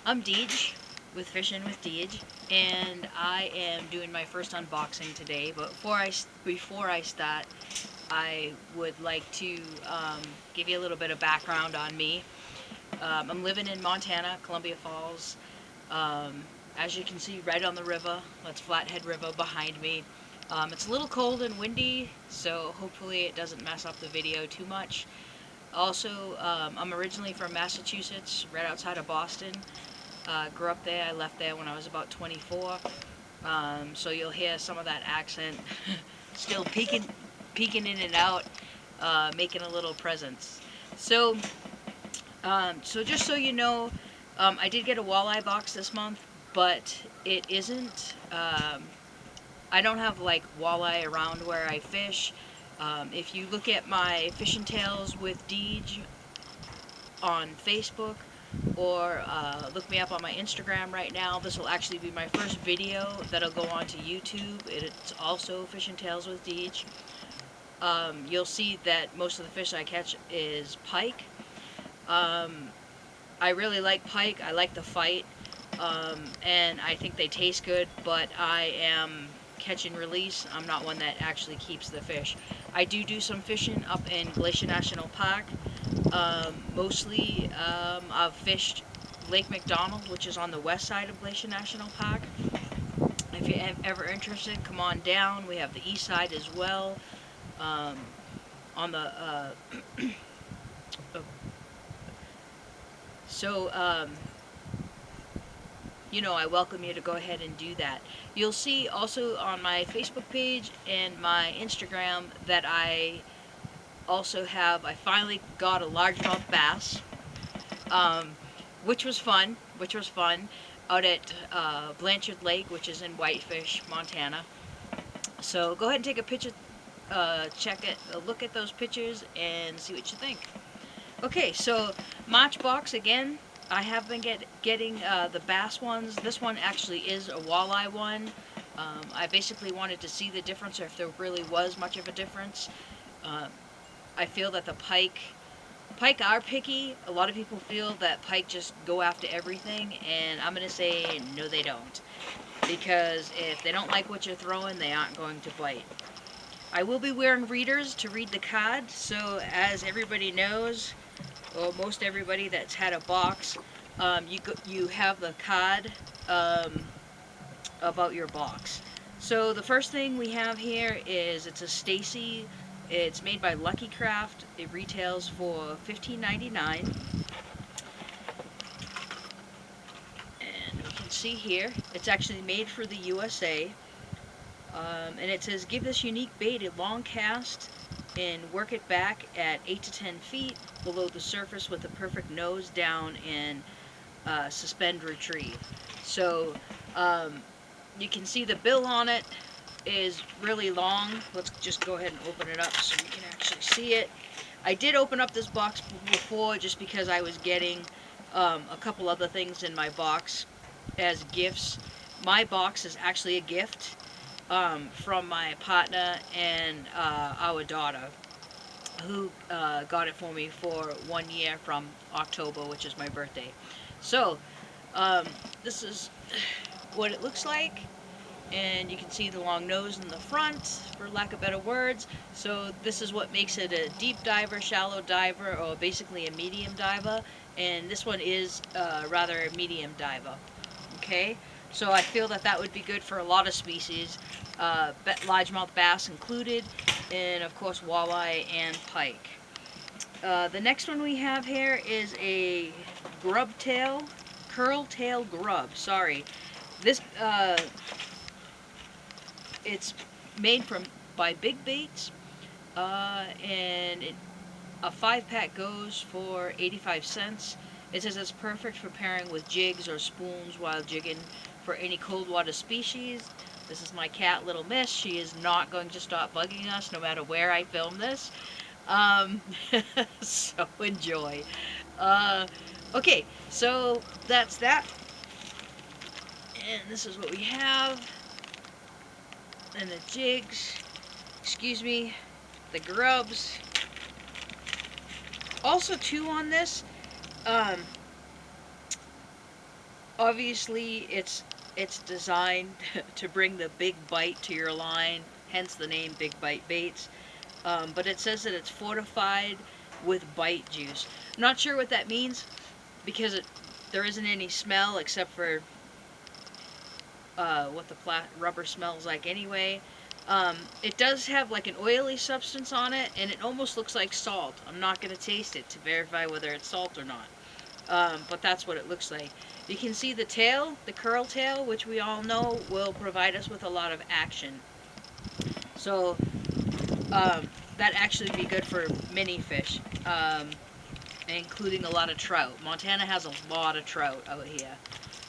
I'm Deej with Fishing with Deej, and I am doing my first unboxing today. But before I start, I would like to give you a little bit of background on me. I'm living in Montana, Columbia Falls. Um, as you can see, right on the river. That's Flathead River behind me. It's a little cold and windy, so hopefully it doesn't mess up the video too much. Also, I'm originally from Massachusetts, right outside of Boston. Grew up there. I left there when I was about 24. So you'll hear some of that accent still peeking in and out, making a little presence. So, so just so you know, I did get a walleye box this month, but it isn't. I don't have like walleye around where I fish. If you look at my Fishing Tales with Deej on Facebook, or look me up on my Instagram right now. This will actually be my first video that'll go onto YouTube. It's also Fishing Tales with Deej. You'll see that most of the fish I catch is pike. Um, I really like pike. I like the fight, and I think they taste good, but I am catch and release. I'm not one that actually keeps the fish. I do some fishing up in Glacier National Park. Mostly, I've fished Lake McDonald, which is on the west side of Glacier National Park. If you're ever interested, come on down. We have the east side as well. Um, on the so I welcome you to go ahead and do that. You'll see also on my Facebook page and my Instagram that I finally got a largemouth bass, um, which was fun, out at Blanchard Lake, which is in Whitefish, Montana. So go ahead and take a picture, look at those pictures and see what you think. Okay, so March box again. I have been getting the bass ones. This one actually is a walleye one. I basically wanted to see the difference, or if there really was much of a difference. I feel that the pike are picky. A lot of people feel that pike just go after everything, and I'm going to say no, they don't. Because if they don't like what you're throwing, they aren't going to bite. I will be wearing readers to read the card, so as everybody knows, or most everybody that's had a box, you have the card about your box. So the first thing we have here is it's a Stacy. It's made by Lucky Craft. It retails for $15.99. And you can see here, it's actually made for the USA. And it says, give this unique bait a long cast and work it back at 8 to 10 feet below the surface with a perfect nose down and suspend retrieve. So you can see the bill on it is really long. Let's just go ahead and open it up so you can actually see it. I did open up this box before just because I was getting a couple other things in my box as gifts. My box is actually a gift from my partner and our daughter, who got it for me for 1 year from October, which is my birthday. So this is what it looks like, and you can see the long nose in the front, for lack of better words. So this is what makes it a deep diver, shallow diver, or basically a medium diver, and this one is rather a medium diver. Okay, so I feel that that would be good for a lot of species, largemouth bass included, and of course walleye and pike. The next one we have here is a curl tail grub. Sorry, this it's made by Big Baits, and a 5-pack goes for 85 cents. It says it's perfect for pairing with jigs or spoons while jigging for any cold water species. This is my cat, Little Miss. She is not going to stop bugging us no matter where I film this. So enjoy. Okay, so that's that. And this is what we have. And the jigs. Excuse me. The grubs. Also, too, on this, Obviously, it's designed to bring the big bite to your line, hence the name Big Bite Baits. But it says that it's fortified with bite juice. I'm not sure what that means because there isn't any smell except for what the rubber smells like anyway. It does have like an oily substance on it, and it almost looks like salt. I'm not going to taste it to verify whether it's salt or not. But that's what it looks like. You can see the tail, the curl tail, which we all know will provide us with a lot of action. So that actually be good for mini fish, including a lot of trout. Montana has a lot of trout out here.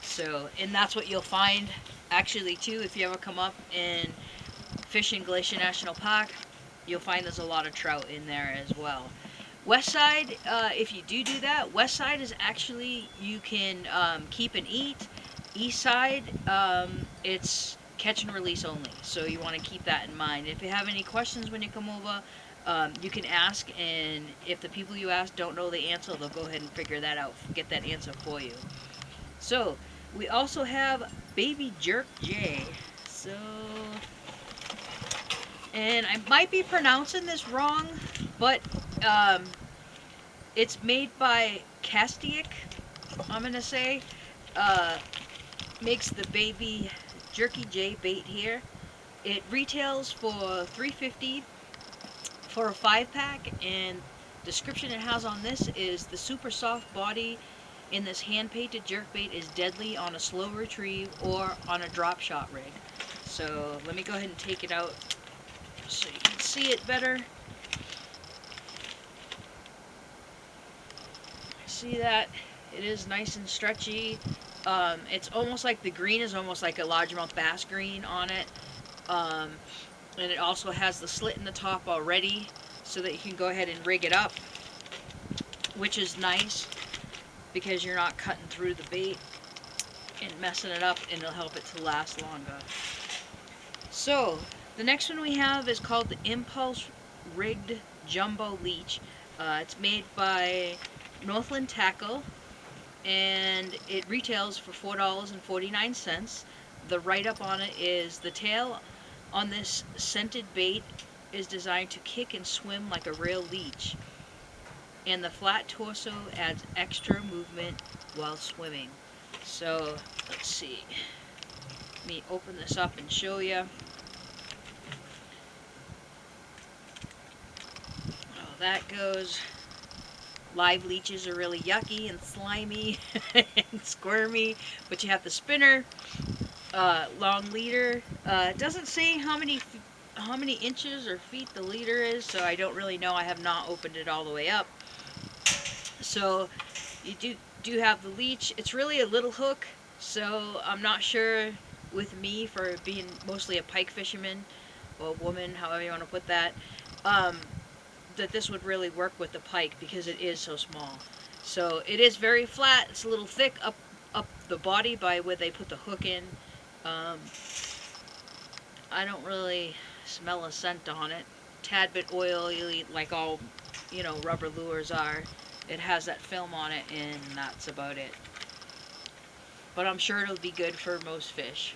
So, and that's what you'll find actually too if you ever come up and fish in Glacier National Park. You'll find there's a lot of trout in there as well. West side, if you do that, west side is actually you can keep and eat. East side, it's catch and release only. So you want to keep that in mind. If you have any questions when you come over, you can ask, and if the people you ask don't know the answer, they'll go ahead and figure that out, get that answer for you. So we also have Baby Jerk J. So, and I might be pronouncing this wrong, but it's made by Castiak, I'm gonna say. Makes the Baby Jerky J bait here. It retails for $3.50 for a 5-pack, and description it has on this is the super soft body in this hand-painted jerkbait is deadly on a slow retrieve or on a drop shot rig. So let me go ahead and take it out so you can see it better. See that? It is nice and stretchy. It's almost like the green is almost like a largemouth bass green on it. And it also has the slit in the top already so that you can go ahead and rig it up, which is nice because you're not cutting through the bait and messing it up, and it'll help it to last longer. So the next one we have is called the Impulse Rigged Jumbo Leech. It's made by Northland Tackle, and it retails for $4.49. The write-up on it is the tail on this scented bait is designed to kick and swim like a real leech, and the flat torso adds extra movement while swimming. So let's see, let me open this up and show you. Oh, that goes. Live leeches are really yucky and slimy and squirmy, but you have the spinner, long leader. It doesn't say how many inches or feet the leader is, so I don't really know. I have not opened it all the way up. So you do have the leech. It's really a little hook, so I'm not sure with me, for being mostly a pike fisherman or woman, however you want to put that, that this would really work with the pike because it is so small. So it is very flat. It's a little thick up the body by where they put the hook in. I don't really smell a scent on it. Tad bit oily, like all, rubber lures are. It has that film on it, and that's about it. But I'm sure it'll be good for most fish.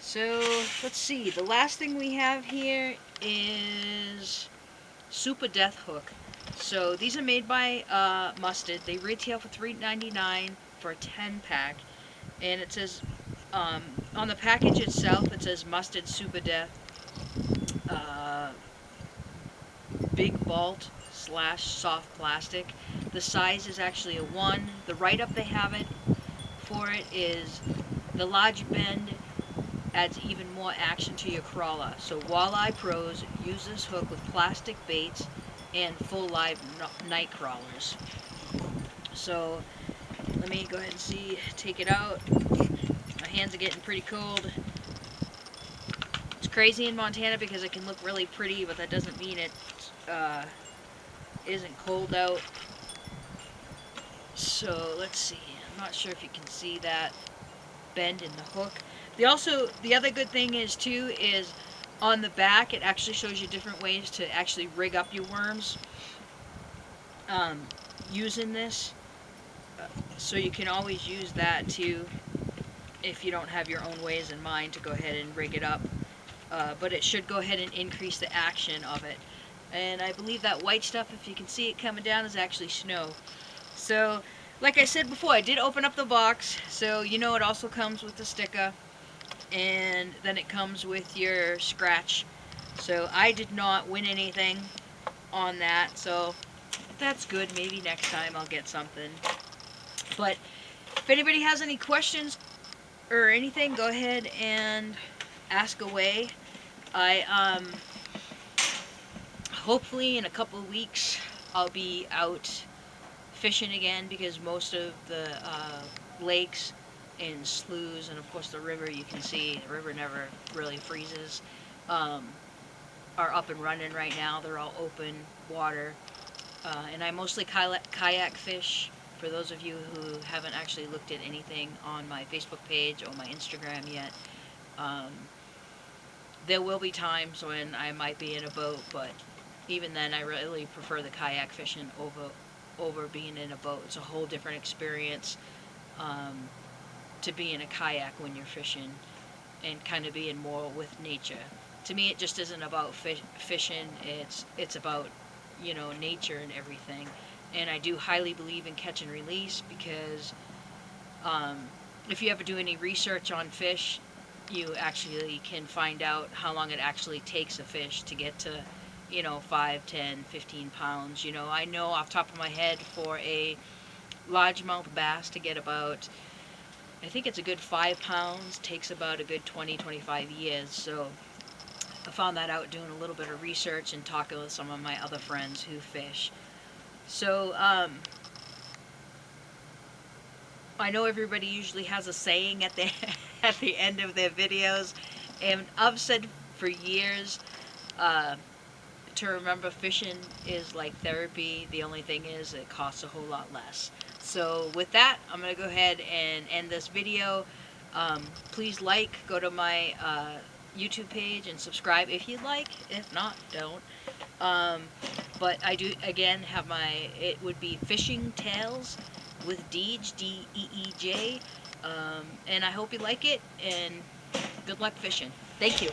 So let's see. The last thing we have here is Super Death Hook. So these are made by Mustard. They retail for $3.99 for a 10-pack, and it says on the package itself it says Mustard Super Death Big Bolt / soft plastic. The size is actually a 1. The write-up they have it for it is the large bend adds even more action to your crawler. So Walleye pros use this hook with plastic baits and full live night crawlers. So let me go ahead and take it out. My hands are getting pretty cold. It's crazy in Montana because it can look really pretty, but that doesn't mean it isn't cold out. So let's see. I'm not sure if you can see that bend in the hook. The other good thing is too is on the back it actually shows you different ways to actually rig up your worms using this. So you can always use that to, if you don't have your own ways in mind, to go ahead and rig it up. But it should go ahead and increase the action of it. And I believe that white stuff, if you can see it coming down, is actually snow. So, like I said before, I did open up the box, so you know it also comes with the sticker, and then it comes with your scratch. So I did not win anything on that, so that's good. Maybe next time I'll get something. But if anybody has any questions or anything, go ahead and ask away. I hopefully in a couple of weeks I'll be out fishing again, because most of the lakes and sloughs, and of course the river, you can see the river never really freezes, um, are up and running right now. They're all open water. And I mostly kayak fish. For those of you who haven't actually looked at anything on my Facebook page or my Instagram yet, um, there will be times when I might be in a boat, but even then, I really prefer the kayak fishing over being in a boat. It's a whole different experience, um, to be in a kayak when you're fishing and kind of being more with nature. To me, it just isn't about fishing. It's about, nature and everything. And I do highly believe in catch and release, because um, if you ever do any research on fish, you actually can find out how long it actually takes a fish to get to, 5, 10, 15 pounds. I know off the top of my head, for a largemouth bass to get about, I think it's a good 5 pounds, takes about a good 20, 25 years. So I found that out doing a little bit of research and talking with some of my other friends who fish. So, I know everybody usually has a saying at the at the end of their videos, and I've said for years, uh, to remember fishing is like therapy. The only thing is it costs a whole lot less. So with that, I'm gonna go ahead and end this video. Please go to my YouTube page and subscribe if you'd like. If not, don't. Um, but I do again have it would be Fishing Tales with Deej, Deej. And I hope you like it, and good luck fishing. Thank you.